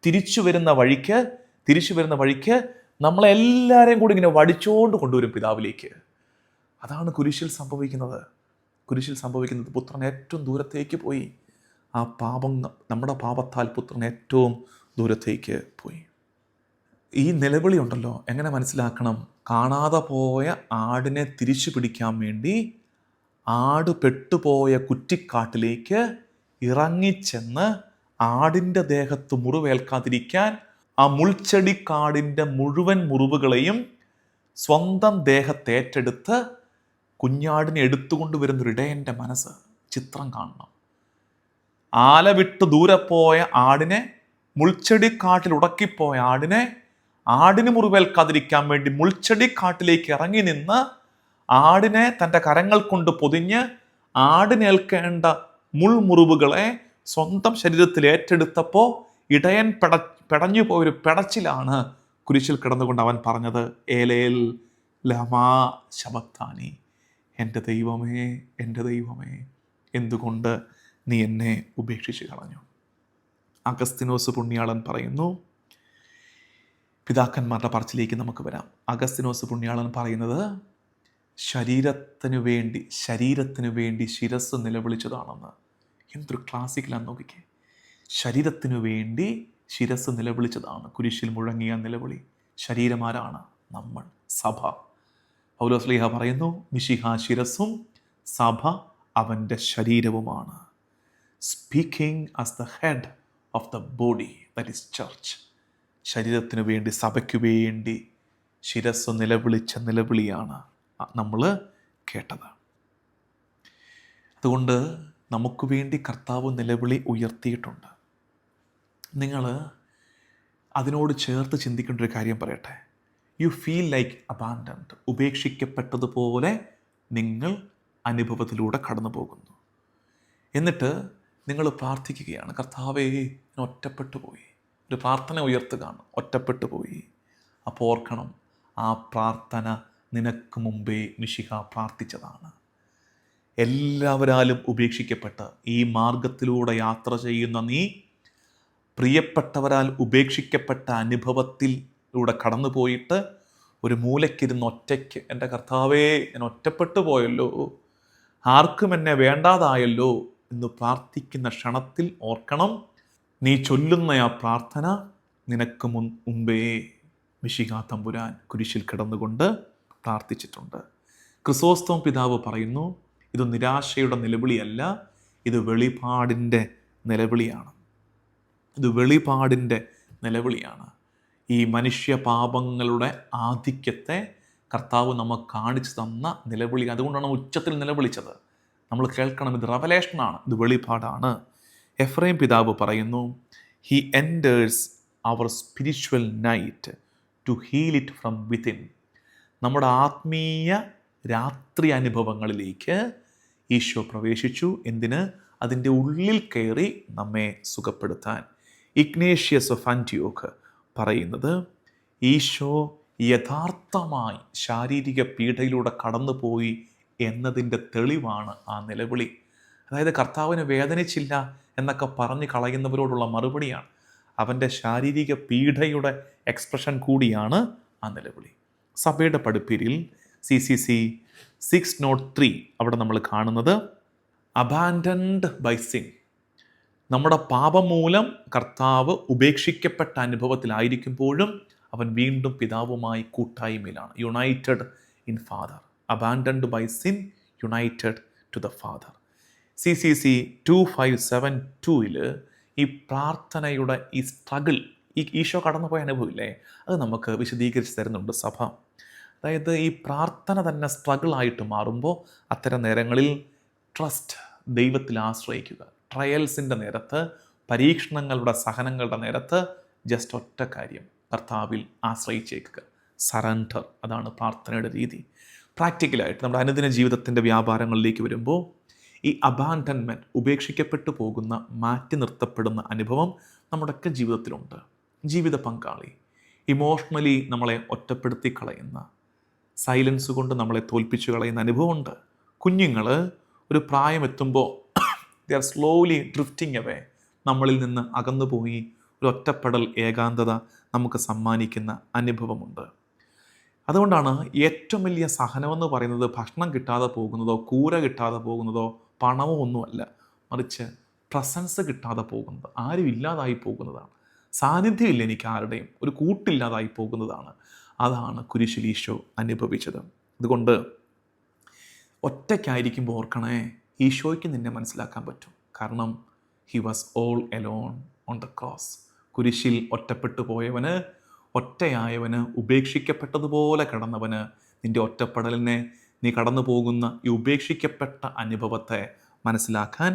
തിരിച്ചു വരുന്ന വഴിക്ക് നമ്മളെല്ലാവരെയും കൂടി ഇങ്ങനെ വടിച്ചോണ്ട് കൊണ്ടുവരും പിതാവിലേക്ക്. അതാണ് കുരിശിൽ സംഭവിക്കുന്നത്. പുത്രൻ ഏറ്റവും ദൂരത്തേക്ക് പോയി. നമ്മുടെ പാപത്താൽ പുത്രൻ ഏറ്റവും ദൂരത്തേക്ക് പോയി. ഈ നിലവിളി ഉണ്ടല്ലോ, എങ്ങനെ മനസ്സിലാക്കണം? കാണാതെ പോയ ആടിനെ തിരിച്ചു പിടിക്കാൻ വേണ്ടി ആട് പെട്ടുപോയ കുറ്റിക്കാട്ടിലേക്ക് ഇറങ്ങിച്ചെന്ന് ആടിൻ്റെ ദേഹത്ത് മുറിവേൽക്കാതിരിക്കാൻ ആ മുൾച്ചെടിക്കാടിൻ്റെ മുഴുവൻ മുറിവുകളെയും സ്വന്തം ദേഹത്തേറ്റെടുത്ത് കുഞ്ഞാടിനെ എടുത്തുകൊണ്ട് വരുന്നൊരു ഇടയൻ്റെ മനസ്സ് ചിത്രം കാണണം. ആല വിട്ട് ദൂരെ പോയ ആടിനെ, മുൾച്ചെടിക്കാട്ടിൽ ഉടക്കിപ്പോയ ആടിന് മുറിവേൽക്കാതിരിക്കാൻ വേണ്ടി മുൾച്ചെടിക്കാട്ടിലേക്ക് ഇറങ്ങി നിന്ന് ആടിനെ തൻ്റെ കരങ്ങൾ കൊണ്ട് പൊതിഞ്ഞ് ആടിനേൽക്കേണ്ട മുൾമുറിവുകളെ സ്വന്തം ശരീരത്തിൽ ഏറ്റെടുത്തപ്പോൾ ഇടയൻ പെടഞ്ഞു പോയൊരു പെടച്ചിലാണ് കുരിശിൽ കിടന്നുകൊണ്ട് അവൻ പറഞ്ഞത്, ഏലേൽ ലമാ ശബക്താനി, എൻ്റെ ദൈവമേ എന്തുകൊണ്ട് നീ എന്നെ ഉപേക്ഷിച്ച് കളഞ്ഞു. അഗസ്തിനോസ് പുണ്യാളൻ പറയുന്നു, പിതാക്കന്മാരുടെ പറച്ചിലേക്ക് നമുക്ക് വരാം. അഗസ്തിനോസ് പുണ്യാളൻ പറയുന്നത്, ശരീരത്തിനു വേണ്ടി ശിരസ് നിലവിളിച്ചതാണെന്ന്. എന്തൊരു ക്ലാസിക്കലാന്ന് നോക്കിക്കേ. ശരീരത്തിനു വേണ്ടി ശിരസ് നിലവിളിച്ചതാണ് കുരിശിൽ മുഴങ്ങിയ നിലവിളി. ശരീരമാരാണ്? നമ്മൾ, സഭ. പൗലോസ് ശ്ലീഹ പറയുന്നു, മിശിഹ ശിരസ്സും സഭ അവൻ്റെ ശരീരവുമാണ്. Speaking as the head of the body, that is church. ശരീരത്തിനു വേണ്ടി, സഭയ്ക്കു വേണ്ടി ശിരസ് നിലവിളിച്ച നിലവിളിയാണ് നമ്മൾ കേട്ടത്. അതുകൊണ്ട് നമുക്ക് വേണ്ടി കർത്താവ് നിലവിളി ഉയർത്തിയിട്ടുണ്ട്. നിങ്ങൾ അതിനോട് ചേർത്ത് ചിന്തിക്കേണ്ട ഒരു കാര്യം പറയട്ടെ. യു ഫീൽ ലൈക്ക് അബാൻഡൻഡ്, ഉപേക്ഷിക്കപ്പെട്ടതുപോലെ നിങ്ങൾ അനുഭവത്തിലൂടെ കടന്നു പോകുന്നു. എന്നിട്ട് നിങ്ങൾ പ്രാർത്ഥിക്കുകയാണ്, കർത്താവേ ഞാൻ ഒറ്റപ്പെട്ടു പോയി. ഒരു പ്രാർത്ഥന ഉയർത്തുകയാണ്, ഒറ്റപ്പെട്ടു പോയി. അപ്പോൾ ഓർക്കണം, ആ പ്രാർത്ഥന നിനക്ക് മുമ്പേ മിശിഹ പ്രാർത്ഥിച്ചതാണ്. എല്ലാവരാലും ഉപേക്ഷിക്കപ്പെട്ട് ഈ മാർഗത്തിലൂടെ യാത്ര ചെയ്യുന്ന നീ, പ്രിയപ്പെട്ടവരാൽ ഉപേക്ഷിക്കപ്പെട്ട അനുഭവത്തിലൂടെ കടന്നു പോയിട്ട് ഒരു മൂലയ്ക്കിരുന്ന് ഒറ്റയ്ക്ക്, എൻ്റെ കർത്താവേ ഞാൻ ഒറ്റപ്പെട്ടു പോയല്ലോ, ആർക്കും എന്നെ വേണ്ടാതായല്ലോ എന്ന് പ്രാർത്ഥിക്കുന്ന ക്ഷണത്തിൽ ഓർക്കണം, നീ ചൊല്ലുന്ന ആ പ്രാർത്ഥന നിനക്ക് മുമ്പേ മിശിഹ തമ്പുരാൻ കുരിശിൽ കിടന്നുകൊണ്ട് പ്രാർത്ഥിച്ചിട്ടുണ്ട്. ക്രിസോസ്തോം പിതാവ് പറയുന്നു, ഇത് നിരാശയുടെ നിലവിളിയല്ല, ഇത് വെളിപാടിൻ്റെ നിലവിളിയാണ്. ഈ മനുഷ്യ പാപങ്ങളുടെ ആധിക്യത്തെ കർത്താവ് നമുക്ക് കാണിച്ചു തന്ന നിലവിളി. അതുകൊണ്ടാണ് ഉച്ചത്തിൽ നിലവിളിച്ചത്. നമ്മൾ കേൾക്കണം, ഇത് റെവലേഷനാണ്, ഇത് വെളിപാടാണ്. എഫ്രൈം പിതാവ് പറയുന്നു, he enters our spiritual night to heal it from within. നമ്മുടെ ആത്മീയ രാത്രി അനുഭവങ്ങളിലേക്ക് ഈശോ പ്രവേശിച്ചു. എന്തിന്? അതിൻ്റെ ഉള്ളിൽ കയറി നമ്മെ സുഖപ്പെടുത്താൻ. ഇഗ്നേഷ്യസ് ഓഫ് ആന്റിയോക്ക് പറയുന്നത്, ഈശോ യഥാർത്ഥമായി ശാരീരിക പീഡയിലൂടെ കടന്നുപോയി എന്നതിൻ്റെ തെളിവാണ് ആ നിലവിളി. അതായത് കർത്താവിന് വേദനിച്ചില്ല എന്നൊക്കെ പറഞ്ഞ് കളയുന്നവരോടുള്ള മറുപടിയാണ്. അവൻ്റെ ശാരീരിക പീഡയുടെ എക്സ്പ്രഷൻ കൂടിയാണ് ആ നിലവിളി. സഭയുടെ പഠിപ്പീരിൽ CCC 603 അവിടെ നമ്മൾ കാണുന്നത്, അബാൻഡൻഡ് ബൈ സിൻ. നമ്മുടെ പാപം മൂലം കർത്താവ് ഉപേക്ഷിക്കപ്പെട്ട അനുഭവത്തിലായിരിക്കുമ്പോഴും അവൻ വീണ്ടും പിതാവുമായി കൂട്ടായ്മയിലാണ്. United in father. Abandoned by sin, united to the father. CCC 2572 ഈ പ്രാർത്ഥനയുടെ ഈ സ്ട്രഗിൾ, ഈ ഈശോ കടന്നുപോയ അനുഭവമില്ലേ, അത് നമുക്ക് വിശദീകരിച്ച് തരുന്നുണ്ട് സഭ. അതായത് ഈ പ്രാർത്ഥന തന്നെ സ്ട്രഗിളായിട്ട് മാറുമ്പോൾ അത്തരം നേരങ്ങളിൽ ട്രസ്റ്റ്, ദൈവത്തിൽ ആശ്രയിക്കുക. ട്രയൽസിൻ്റെ നേരത്ത്, പരീക്ഷണങ്ങളുടെ, സഹനങ്ങളുടെ നേരത്ത് ജസ്റ്റ് ഒറ്റ കാര്യം, കർത്താവിൽ ആശ്രയിച്ചേക്കുക. സറണ്ടർ. അതാണ് പ്രാർത്ഥനയുടെ രീതി. പ്രാക്ടിക്കലായിട്ട് നമ്മുടെ അനുദിന ജീവിതത്തിൻ്റെ വ്യാപാരങ്ങളിലേക്ക് വരുമ്പോൾ ഈ അബാൻഡൻമെൻറ്റ്, ഉപേക്ഷിക്കപ്പെട്ടു പോകുന്ന, മാറ്റി നിർത്തപ്പെടുന്ന അനുഭവം നമ്മുടെയൊക്കെ ജീവിതത്തിലുണ്ട്. ജീവിത പങ്കാളി ഇമോഷണലി നമ്മളെ ഒറ്റപ്പെടുത്തി കളയുന്ന, സൈലൻസ് കൊണ്ട് നമ്മളെ തോൽപ്പിച്ചു കളയുന്ന അനുഭവമുണ്ട്. കുഞ്ഞുങ്ങൾ ഒരു പ്രായമെത്തുമ്പോൾ they are slowly drifting away, നമ്മളിൽ നിന്ന് അകന്നുപോയി ഒരു ഒറ്റപ്പെടൽ, ഏകാന്തത നമുക്ക് സമ്മാനിക്കുന്ന അനുഭവമുണ്ട്. അതുകൊണ്ടാണ് ഏറ്റവും വലിയ സഹനമെന്ന് പറയുന്നത് ഭക്ഷണം കിട്ടാതെ പോകുന്നതോ കൂര കിട്ടാതെ പോകുന്നതോ പണമോ ഒന്നുമല്ല, മറിച്ച് പ്രസൻസ് കിട്ടാതെ പോകുന്നത്, ആരും ഇല്ലാതായി പോകുന്നതാണ്. സാന്നിധ്യമില്ല എനിക്ക് ആരുടെയും, ഒരു കൂട്ടില്ലാതായി പോകുന്നതാണ്. അതാണ് കുരിശിൽ ഈശോ അനുഭവിച്ചത്. അതുകൊണ്ട് ഒറ്റയ്ക്കായിരിക്കുമ്പോൾ ഓർക്കണേ, ഈശോയ്ക്ക് നിന്നെ മനസ്സിലാക്കാൻ പറ്റും. കാരണം he was all alone on the cross. കുരിശിൽ ഒറ്റപ്പെട്ടു പോയവന്, ഒറ്റയായവന്, ഉപേക്ഷിക്കപ്പെട്ടതുപോലെ കിടന്നവന് നിൻ്റെ ഒറ്റപ്പെടലിനെ, നീ കടന്നു പോകുന്ന ഈ ഉപേക്ഷിക്കപ്പെട്ട അനുഭവത്തെ മനസ്സിലാക്കാൻ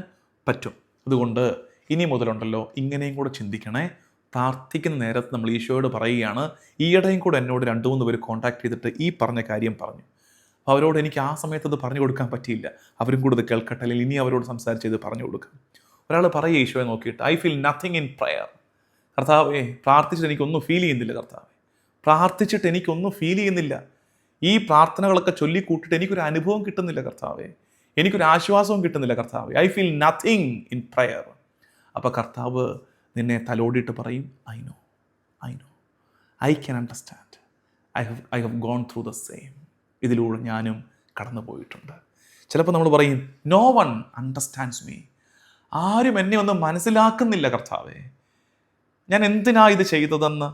പറ്റും. അതുകൊണ്ട് ഇനി മുതലുണ്ടല്ലോ ഇങ്ങനെയും കൂടെ ചിന്തിക്കണേ. പ്രാർത്ഥിക്കുന്ന നേരത്ത് നമ്മൾ ഈശോയോട് പറയുകയാണ്, ഈയിടെയും കൂടെ എന്നോട് 2-3 പേര് കോൺടാക്ട് ചെയ്തിട്ട് ഈ പറഞ്ഞ കാര്യം പറഞ്ഞു. അവരോട് എനിക്ക് ആ സമയത്ത് അത് പറഞ്ഞു കൊടുക്കാൻ പറ്റിയില്ല, അവരും കൂടെ ഇത് കേൾക്കട്ടെ, അല്ലെങ്കിൽ ഇനി അവരോട് സംസാരിച്ച് ഇത് പറഞ്ഞു കൊടുക്കാം. ഒരാൾ പറയുക ഈശോയെ നോക്കിയിട്ട്, I feel nothing in prayer. കർത്താവേ, പ്രാർത്ഥിച്ചിട്ട് എനിക്കൊന്നും ഫീൽ ചെയ്യുന്നില്ല. കർത്താവേ, പ്രാർത്ഥിച്ചിട്ട് എനിക്കൊന്നും ഫീൽ ചെയ്യുന്നില്ല. ഈ പ്രാർത്ഥനകളൊക്കെ ചൊല്ലിക്കൂട്ടിട്ട് എനിക്കൊരു അനുഭവം കിട്ടുന്നില്ല കർത്താവേ, എനിക്കൊരു ആശ്വാസവും കിട്ടുന്നില്ല കർത്താവേ. I feel nothing in prayer. അപ്പോൾ കർത്താവ് നിന്നെ തലോടിയിട്ട് പറയും, I know, I can understand, I have gone through the same. ഇതിലൂടെ ഞാനും കടന്നു പോയിട്ടുണ്ട്. ചിലപ്പോൾ നമ്മൾ പറയും, നോ വൺ അണ്ടർസ്റ്റാൻഡ്സ് മീ. ആരും എന്നെ ഒന്നും മനസ്സിലാക്കുന്നില്ല കർത്താവേ, ഞാൻ എന്തിനാ ഇത് ചെയ്തതെന്ന്,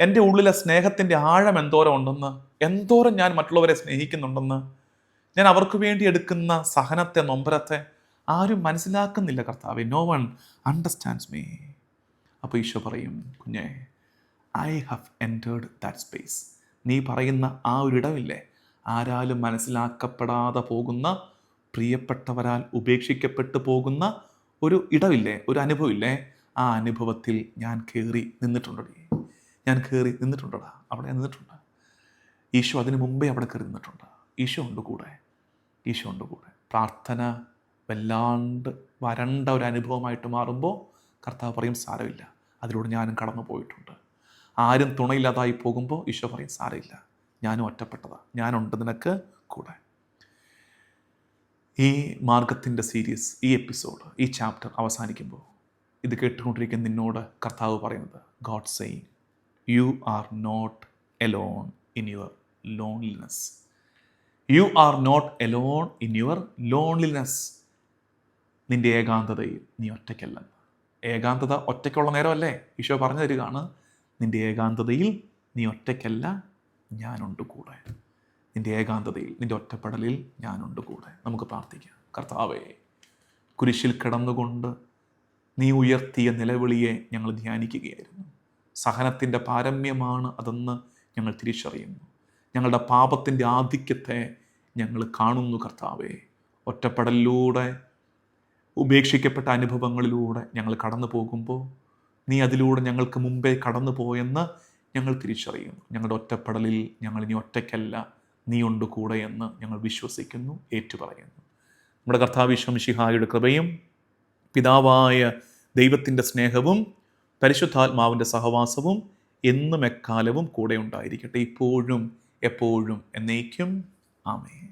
എൻ്റെ ഉള്ളിലെ സ്നേഹത്തിൻ്റെ ആഴം എന്തോരം ഉണ്ടെന്ന്, എന്തോരം ഞാൻ മറ്റുള്ളവരെ സ്നേഹിക്കുന്നുണ്ടെന്ന്, ഞാൻ അവർക്ക് വേണ്ടി എടുക്കുന്ന സഹനത്തെ, നൊമ്പരത്തെ ആരും മനസ്സിലാക്കുന്നില്ല കർത്താവേ. No one understands me. അപ്പോൾ ഈശോ പറയും, കുഞ്ഞേ, I have entered that space. നീ പറയുന്ന ആ ഒരു ഇടമില്ലേ, ആരാലും മനസ്സിലാക്കപ്പെടാതെ പോകുന്ന, പ്രിയപ്പെട്ടവരാൽ ഉപേക്ഷിക്കപ്പെട്ടു പോകുന്ന ഒരു ഇടമില്ലേ, ഒരു അനുഭവമില്ലേ, ആ അനുഭവത്തിൽ ഞാൻ കയറി നിന്നിട്ടുണ്ടടി, ഞാൻ കയറി നിന്നിട്ടുണ്ടടാ, അവിടെ നിന്നിട്ടുണ്ട്. ഈശോ അതിന് മുമ്പേ അവിടെ കയറി നിന്നിട്ടുണ്ട്. ഈശോ ഉണ്ട് കൂടെ, ഈശോ ഉണ്ട് കൂടെ. പ്രാർത്ഥന വല്ലാണ്ട് വരണ്ട ഒരു അനുഭവമായിട്ട് മാറുമ്പോൾ കർത്താവ് പറയും, സാരമില്ല, അതിലൂടെ ഞാനും കടന്നു പോയിട്ടുണ്ട്. ആരും തുണയില്ലാതായി പോകുമ്പോൾ ഈശോ പറയും, സാരമില്ല, ഞാനും ഒറ്റപ്പെട്ടതാ, ഞാനുണ്ട് നിനക്ക് കൂടെ. ഈ മാർഗത്തിൻ്റെ സീരീസ്, ഈ എപ്പിസോഡ്, ഈ ചാപ്റ്റർ അവസാനിക്കുമ്പോൾ ഇത് കേട്ടുകൊണ്ടിരിക്കുന്ന നിന്നോട് കർത്താവ് പറയുന്നത്, God saying, you are not alone in your loneliness. You are not alone in your loneliness. നിൻ്റെ ഏകാന്തതയിൽ നീ ഒറ്റയ്ക്കല്ല. ഏകാന്തത ഒറ്റയ്ക്കുള്ള നേരമല്ലേ, ഈശോ പറഞ്ഞു തരികയാണ്, നിൻ്റെ ഏകാന്തതയിൽ നീ ഒറ്റയ്ക്കല്ല, ഞാനുണ്ട് കൂടെ. നിൻ്റെ ഏകാന്തതയിൽ, നിൻ്റെ ഒറ്റപ്പെടലിൽ ഞാനുണ്ട് കൂടെ. നമുക്ക് പ്രാർത്ഥിക്കാം. കർത്താവേ, കുരിശിൽ കിടന്നുകൊണ്ട് നീ ഉയർത്തിയ നിലവിളിയെ ഞങ്ങൾ ധ്യാനിക്കുകയായിരുന്നു. സഹനത്തിൻ്റെ പാരമ്യമാണ് അതെന്ന് ഞങ്ങൾ തിരിച്ചറിയുന്നു. ഞങ്ങളുടെ പാപത്തിൻ്റെ ആധിക്യത്തെ ഞങ്ങൾ കാണുന്നു കർത്താവേ. ഒറ്റപ്പെടലിലൂടെ, ഉപേക്ഷിക്കപ്പെട്ട അനുഭവങ്ങളിലൂടെ ഞങ്ങൾ കടന്നു പോകുമ്പോൾ നീ അതിലൂടെ ഞങ്ങൾക്ക് മുമ്പേ കടന്നു പോയെന്ന് ഞങ്ങൾ തിരിച്ചറിയുന്നു. ഞങ്ങളുടെ ഒറ്റപ്പെടലിൽ ഞങ്ങൾ ഇനി ഒറ്റയ്ക്കല്ല, നീ ഉണ്ട് കൂടെ എന്ന് ഞങ്ങൾ വിശ്വസിക്കുന്നു, ഏറ്റുപറയുന്നു. നമ്മുടെ കർത്താവ് ഈശോ മിശിഹായുടെ കൃപയും പിതാവായ ദൈവത്തിൻ്റെ സ്നേഹവും പരിശുദ്ധാത്മാവിൻ്റെ സഹവാസവും എന്നും എക്കാലവും കൂടെ ഉണ്ടായിരിക്കട്ടെ, ഇപ്പോഴും എപ്പോഴും എന്നേക്കും. ആമേൻ.